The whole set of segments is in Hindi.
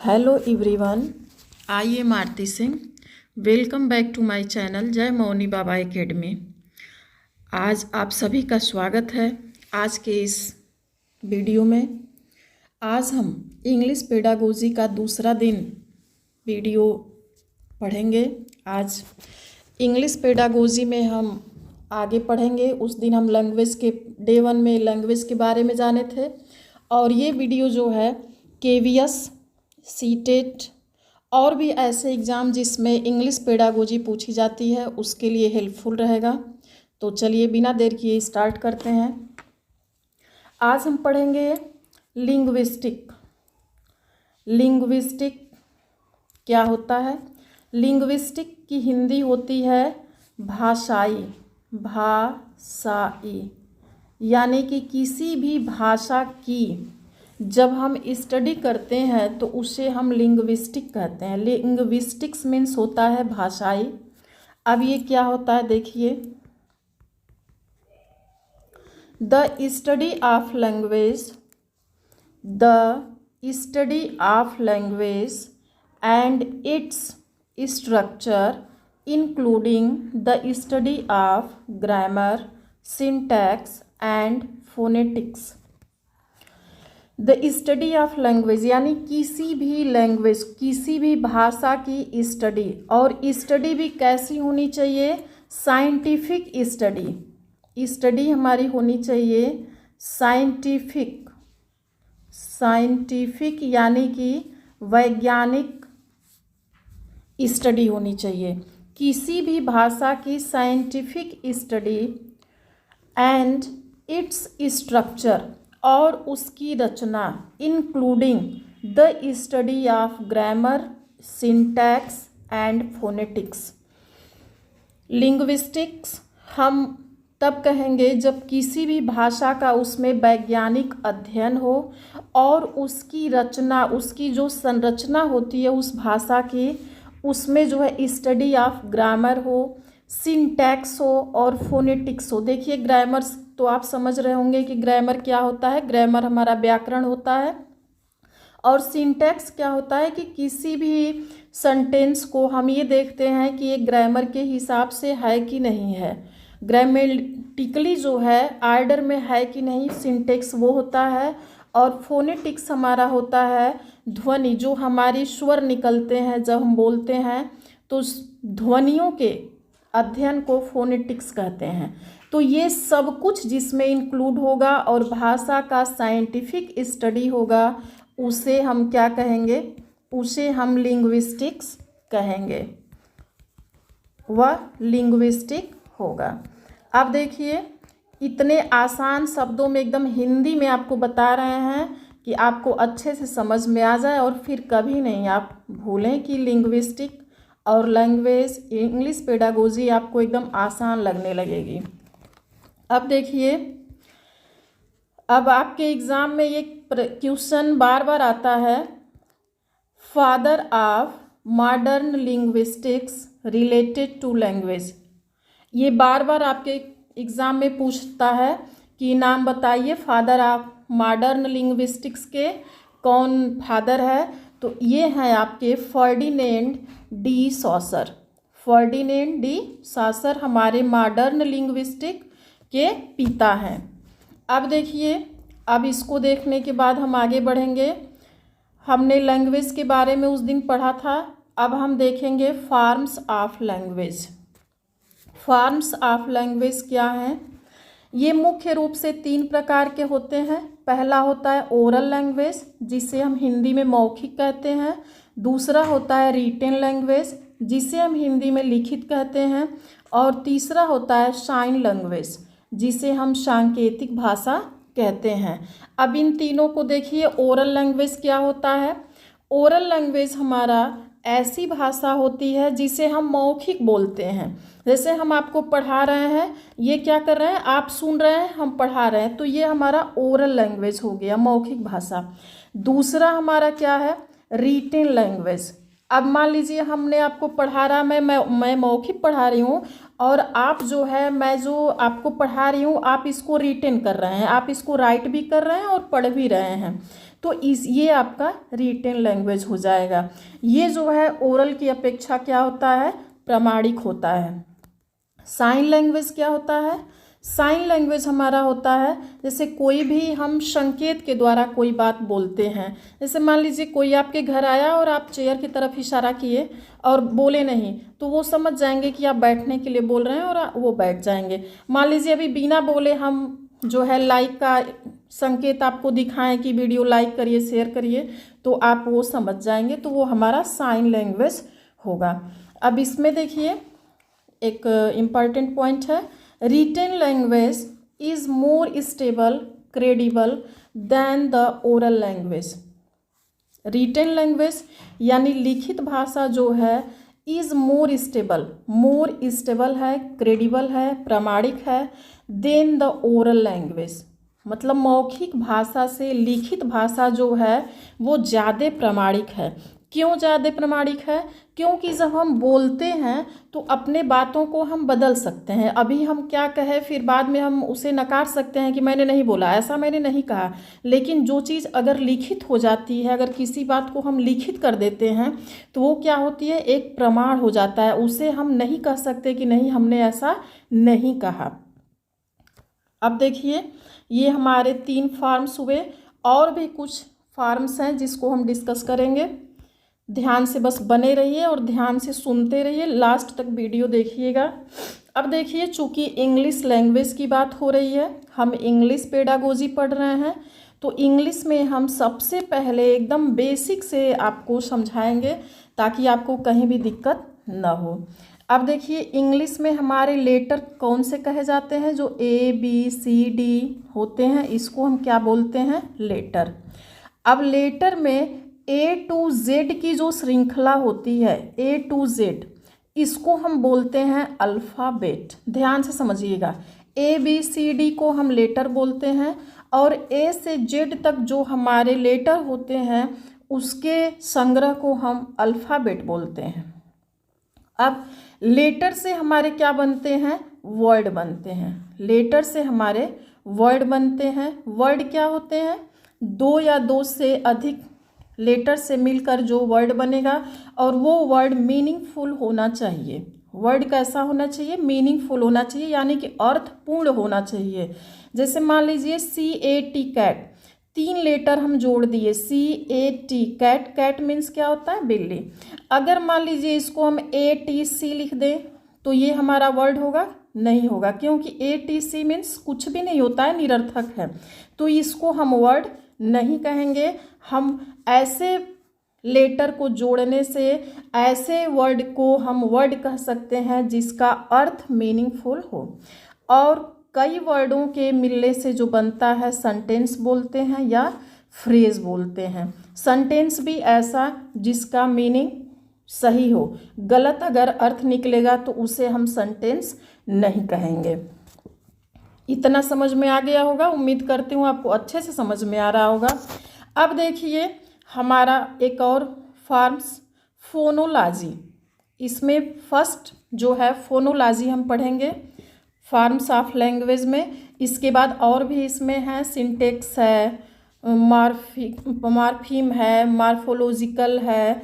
Hello everyone, I am Aarti Singh. Welcome back to my channel Jai Mauni Baba academy. आज आप सभी का स्वागत है आज के इस वीडियो में। आज हम इंग्लिश पेडागोजी का दूसरा दिन वीडियो पढ़ेंगे। आज इंग्लिश पेडागोजी में हम आगे पढ़ेंगे। उस दिन हम लैंग्वेज के डे 1 में लैंग्वेज के बारे में जाने थे, और ये वीडियो जो है केवीएस, सीटेट और भी ऐसे एग्ज़ाम जिसमें इंग्लिश पेडागोजी पूछी जाती है उसके लिए हेल्पफुल रहेगा। तो चलिए बिना देर किए स्टार्ट करते हैं। आज हम पढ़ेंगे लिंग्विस्टिक। लिंग्विस्टिक क्या होता है? लिंग्विस्टिक की हिंदी होती है भाषाई। भाषाई यानी कि किसी भी भाषा की जब हम स्टडी करते हैं तो उसे हम लिंग्विस्टिक कहते हैं। लिंग्विस्टिक्स मीन्स होता है भाषाई। अब ये क्या होता है देखिए, the study of language, the study of language and its structure including the study of grammar, syntax and phonetics. The study of language यानी किसी भी लैंग्वेज, किसी भी भाषा की स्टडी। और स्टडी भी कैसी होनी चाहिए? Scientific study. स्टडी हमारी होनी चाहिए साइंटिफिक। साइंटिफिक यानी कि वैज्ञानिक स्टडी होनी चाहिए। किसी भी भाषा की scientific study and its structure और उसकी रचना, including the study of grammar, syntax and phonetics. Linguistics हम तब कहेंगे जब किसी भी भाषा का उसमें वैज्ञानिक अध्ययन हो और उसकी रचना, उसकी जो संरचना होती है उस भाषा की, उसमें जो है स्टडी ऑफ ग्रामर हो, सिंटैक्स हो और फोनेटिक्स हो। देखिए ग्रामर तो आप समझ रहे होंगे कि ग्रामर क्या होता है। ग्रामर हमारा व्याकरण होता है। और सिंटैक्स क्या होता है कि किसी भी सेंटेंस को हम ये देखते हैं कि ये ग्रामर के हिसाब से है कि नहीं है, ग्रामेटिकली जो है आर्डर में है कि नहीं, सिंटैक्स वो होता है। और फोनेटिक्स हमारा होता है ध्वनि, जो हमारी स्वर निकलते हैं जब हम बोलते हैं तो ध्वनियों के अध्ययन को फोनेटिक्स कहते हैं। तो ये सब कुछ जिसमें इंक्लूड होगा और भाषा का साइंटिफिक स्टडी होगा उसे हम क्या कहेंगे? उसे हम लिंग्विस्टिक्स कहेंगे। वह लिंग्विस्टिक होगा। अब देखिए इतने आसान शब्दों में एकदम हिंदी में आपको बता रहे हैं कि आपको अच्छे से समझ में आ जाए और फिर कभी नहीं आप भूलें कि लिंग्विस्टिक और लैंग्वेज, इंग्लिश पेडागोजी आपको एकदम आसान लगने लगेगी। अब देखिए, अब आपके एग्ज़ाम में ये क्वेश्चन बार बार आता है, father of modern linguistics related to language. ये बार बार आपके एग्ज़ाम में पूछता है कि नाम बताइए फादर ऑफ मॉडर्न लिंग्विस्टिक्स के, कौन फादर है? तो ये हैं आपके Ferdinand de Saussure. Ferdinand de Saussure हमारे मॉडर्न लिंग्विस्टिक के पिता हैं। अब देखिए, अब इसको देखने के बाद हम आगे बढ़ेंगे। हमने लैंग्वेज के बारे में उस दिन पढ़ा था, अब हम देखेंगे forms of language. Forms of language क्या हैं? ये मुख्य रूप से 3 प्रकार के होते हैं। पहला होता है ओरल लैंग्वेज, जिसे हम हिंदी में मौखिक कहते हैं। दूसरा होता है रिटेन लैंग्वेज, जिसे हम हिंदी में लिखित कहते हैं। और तीसरा होता है साइन लैंग्वेज, जिसे हम सांकेतिक भाषा कहते हैं। अब इन तीनों को देखिए। ओरल लैंग्वेज क्या होता है? ओरल लैंग्वेज हमारा ऐसी भाषा होती है जिसे हम मौखिक बोलते हैं। जैसे हम आपको पढ़ा रहे हैं, ये क्या कर रहे हैं? आप सुन रहे हैं, हम पढ़ा रहे हैं, तो ये हमारा ओरल लैंग्वेज हो गया, मौखिक भाषा। दूसरा हमारा क्या है? Written language. अब मान लीजिए हमने आपको पढ़ा रहा, मैं मौखिक पढ़ा रही हूँ और आप जो है, मैं जो आपको पढ़ा रही हूँ आप इसको रिटेन कर रहे हैं, आप इसको राइट भी कर रहे हैं और पढ़ भी रहे हैं, तो ये आपका रिटेन लैंग्वेज हो जाएगा। ये जो है ओरल की अपेक्षा क्या होता है, प्रामाणिक होता है। साइन लैंग्वेज क्या होता है, साइन लैंग्वेज हमारा होता है जैसे कोई भी हम संकेत के द्वारा कोई बात बोलते हैं। जैसे मान लीजिए कोई आपके घर आया और आप चेयर की तरफ इशारा किए और बोले नहीं, तो वो समझ जाएंगे कि आप बैठने के लिए बोल रहे हैं और वो बैठ जाएंगे। मान लीजिए अभी बिना बोले हम जो है लाइक का संकेत आपको दिखाएं कि वीडियो लाइक करिए, शेयर करिए, तो आप वो समझ जाएंगे, तो वो हमारा साइन लैंग्वेज होगा। अब इसमें देखिए एक इम्पॉर्टेंट पॉइंट है, written language is more stable credible than the oral language. Written language यानी लिखित भाषा जो है इज मोर स्टेबल है, क्रेडिबल है, प्रामाणिक है, देन द ओरल लैंग्वेज। मतलब मौखिक भाषा से लिखित भाषा जो है वो ज़्यादा प्रामाणिक है। क्यों ज़्यादा प्रामाणिक है, क्योंकि जब हम बोलते हैं तो अपने बातों को हम बदल सकते हैं। अभी हम क्या कहें फिर बाद में हम उसे नकार सकते हैं कि मैंने नहीं बोला, ऐसा मैंने नहीं कहा। लेकिन जो चीज़ अगर लिखित हो जाती है, अगर किसी बात को हम लिखित कर देते हैं तो वो क्या होती है, एक प्रमाण हो जाता है। उसे हम नहीं कह सकते कि नहीं हमने ऐसा नहीं कहा। अब देखिए ये हमारे 3 फॉर्म्स हुए, और भी कुछ फॉर्म्स हैं जिसको हम डिस्कस करेंगे। ध्यान से बस बने रहिए और ध्यान से सुनते रहिए, लास्ट तक वीडियो देखिएगा। अब देखिए चूँकि इंग्लिश लैंग्वेज की बात हो रही है, हम इंग्लिश पेडागोजी पढ़ रहे हैं, तो इंग्लिश में हम सबसे पहले एकदम बेसिक से आपको समझाएंगे ताकि आपको कहीं भी दिक्कत ना हो। अब देखिए इंग्लिश में हमारे लेटर कौन से कहे जाते हैं, जो ABCD होते हैं, इसको हम क्या बोलते हैं, लेटर। अब लेटर में A to Z की जो श्रृंखला होती है, A to Z, इसको हम बोलते हैं अल्फ़ाबेट। ध्यान से समझिएगा, ABCD को हम लेटर बोलते हैं और A से Z तक जो हमारे लेटर होते हैं उसके संग्रह को हम अल्फ़ाबेट बोलते हैं। अब लेटर से हमारे क्या बनते हैं, वर्ड बनते हैं। लेटर से हमारे वर्ड बनते हैं। वर्ड क्या होते हैं, 2 या 2 से अधिक लेटर से मिलकर जो वर्ड बनेगा, और वो वर्ड मीनिंगफुल होना चाहिए। वर्ड कैसा होना चाहिए, मीनिंगफुल होना चाहिए, यानी कि अर्थपूर्ण होना चाहिए। जैसे मान लीजिए CAT कैट, 3 लेटर हम जोड़ दिए, CAT कैट, कैट मीन्स क्या होता है, बिल्ली। अगर मान लीजिए इसको हम ATC लिख दें तो ये हमारा वर्ड होगा, नहीं होगा, क्योंकि ATC मीन्स कुछ भी नहीं होता है, निरर्थक है, तो इसको हम वर्ड नहीं कहेंगे। हम ऐसे लेटर को जोड़ने से ऐसे वर्ड को हम वर्ड कह सकते हैं जिसका अर्थ मीनिंगफुल हो। और कई वर्डों के मिलने से जो बनता है सेंटेंस बोलते हैं या फ्रेज बोलते हैं। सेंटेंस भी ऐसा जिसका मीनिंग सही हो, गलत अगर अर्थ निकलेगा तो उसे हम सेंटेंस नहीं कहेंगे। इतना समझ में आ गया होगा, उम्मीद करती हूँ आपको अच्छे से समझ में आ रहा होगा। अब देखिए हमारा एक और फॉर्म्स, फोनोलॉजी। इसमें फर्स्ट जो है फोनोलॉजी हम पढ़ेंगे फॉर्म्स ऑफ लैंग्वेज में। इसके बाद और भी इसमें है, सिंटेक्स है, मॉर्फीम है, मॉर्फोलॉजिकल है,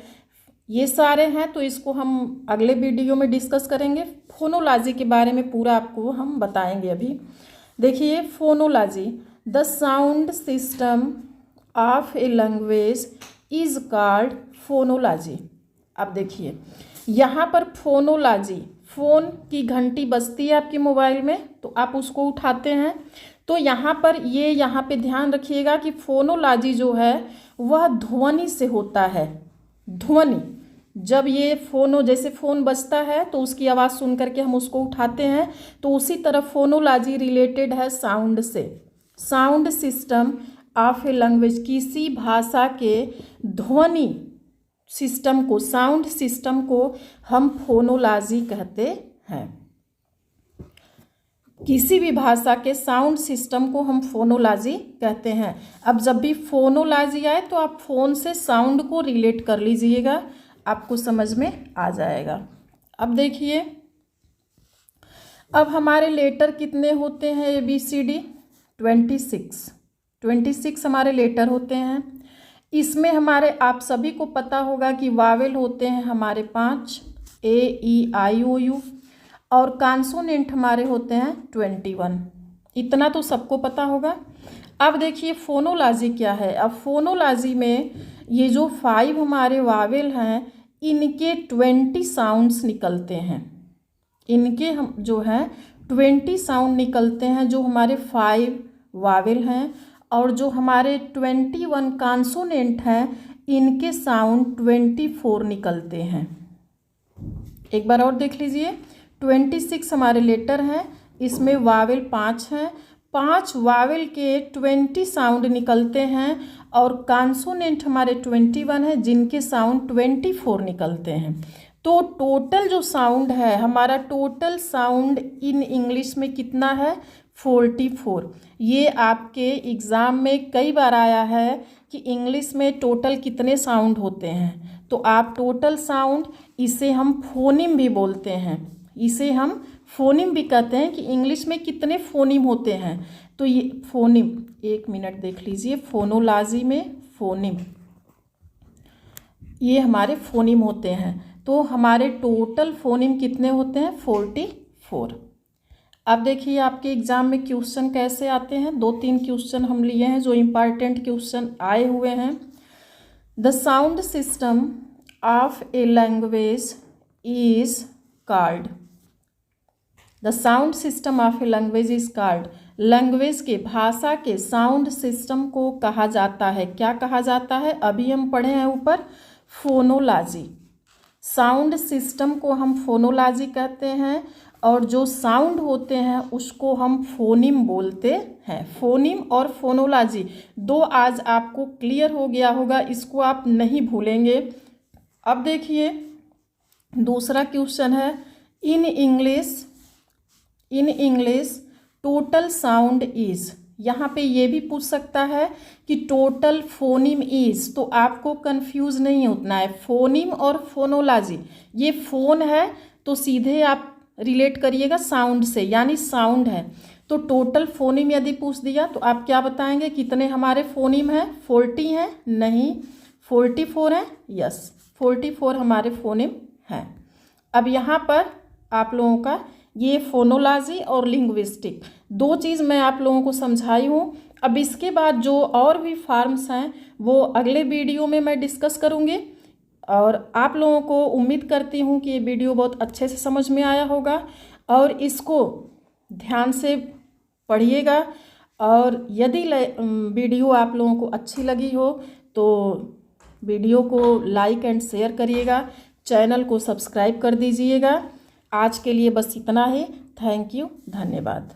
ये सारे हैं, तो इसको हम अगले वीडियो में डिस्कस करेंगे। फोनोलॉजी के बारे में पूरा आपको हम बताएंगे। अभी देखिए phonology, the sound system of a language is called phonology. अब देखिए यहाँ पर फोनोलॉजी, फ़ोन की घंटी बजती है आपके मोबाइल में तो आप उसको उठाते हैं, तो यहाँ पर यहाँ पे ध्यान रखिएगा कि फोनोलॉजी जो है वह ध्वनि से होता है। ध्वनि, जब ये फोनो जैसे फ़ोन बजता है तो उसकी आवाज़ सुन करके हम उसको उठाते हैं, तो उसी तरह फोनोलॉजी रिलेटेड है साउंड से। Sound system of a language, किसी भाषा के ध्वनि सिस्टम को, साउंड सिस्टम को हम फोनोलॉजी कहते हैं। किसी भी भाषा के साउंड सिस्टम को हम फोनोलॉजी कहते हैं। अब जब भी फोनोलॉजी आए तो आप फ़ोन से साउंड को रिलेट कर लीजिएगा। आपको समझ में आ जाएगा। अब देखिए, अब हमारे लेटर कितने होते हैं ABCD? 26 हमारे लेटर होते हैं। इसमें हमारे आप सभी को पता होगा कि वावेल होते हैं हमारे 5, AEIOU, और कॉन्सोनेंट हमारे होते हैं 21। इतना तो सबको पता होगा। अब देखिए फोनोलॉजी क्या है। अब फोनोलॉजी में ये जो 5 हमारे वावेल हैं, इनके 20 साउंड्स निकलते हैं। इनके हम जो हैं 20 साउंड निकलते हैं, जो हमारे 5 वावेल हैं। और जो हमारे 21 कॉन्सोनेंट हैं, इनके साउंड 24 निकलते हैं। एक बार और देख लीजिए, 26 हमारे लेटर हैं, इसमें वावेल 5 हैं। 5 वावेल के 20 साउंड निकलते हैं, और कॉन्सोनेंट हमारे 21 हैं, जिनके साउंड 24 निकलते हैं। तो टोटल जो साउंड है हमारा, टोटल साउंड इन इंग्लिश में कितना है? 44। ये आपके एग्ज़ाम में कई बार आया है कि इंग्लिश में टोटल कितने साउंड होते हैं। तो आप टोटल साउंड, इसे हम फोनिम भी बोलते हैं, इसे हम फोनिम भी कहते हैं कि इंग्लिश में कितने फोनिम होते हैं। तो ये फोनिम, एक मिनट देख लीजिए, फोनोलॉजी में फोनिम, ये हमारे फोनिम होते हैं। तो हमारे टोटल फोनिम कितने होते हैं? 44। अब देखिए आपके एग्ज़ाम में क्वेश्चन कैसे आते हैं। 2-3 क्वेश्चन हम लिए हैं जो इम्पॉर्टेंट क्वेश्चन आए हुए हैं। The sound system of a language is called. The sound system of a language is called. Language के, भाषा के साउंड सिस्टम को कहा जाता है, क्या कहा जाता है? अभी हम पढ़े हैं ऊपर, फोनोलॉजी। साउंड सिस्टम को हम फोनोलॉजी कहते हैं, और जो साउंड होते हैं उसको हम फोनिम बोलते हैं। फोनिम और फोनोलॉजी दो आज आपको क्लियर हो गया होगा, इसको आप नहीं भूलेंगे। अब देखिए दूसरा क्वेश्चन है, in English total sound is. यहाँ पे ये भी पूछ सकता है कि टोटल फोनिम इज, तो आपको कंफ्यूज नहीं होना है। फोनिम और फोनोलॉजी, ये फोन है तो सीधे आप रिलेट करिएगा साउंड से, यानी साउंड है। तो टोटल फोनिम यदि पूछ दिया तो आप क्या बताएंगे? कितने हमारे फोनिम हैं? 40 हैं? नहीं, 44 हैं। यस, 44 हमारे फोनिम हैं। अब यहाँ पर आप लोगों का ये फोनोलॉजी और लिंग्विस्टिक दो चीज़ मैं आप लोगों को समझाई हूँ। अब इसके बाद जो और भी फॉर्म्स हैं वो अगले वीडियो में मैं डिस्कस करूँगी, और आप लोगों को उम्मीद करती हूँ कि ये वीडियो बहुत अच्छे से समझ में आया होगा, और इसको ध्यान से पढ़िएगा। और यदि वीडियो आप लोगों को अच्छी लगी हो तो वीडियो को लाइक एंड शेयर करिएगा, चैनल को सब्सक्राइब कर दीजिएगा। आज के लिए बस इतना ही। थैंक यू, धन्यवाद।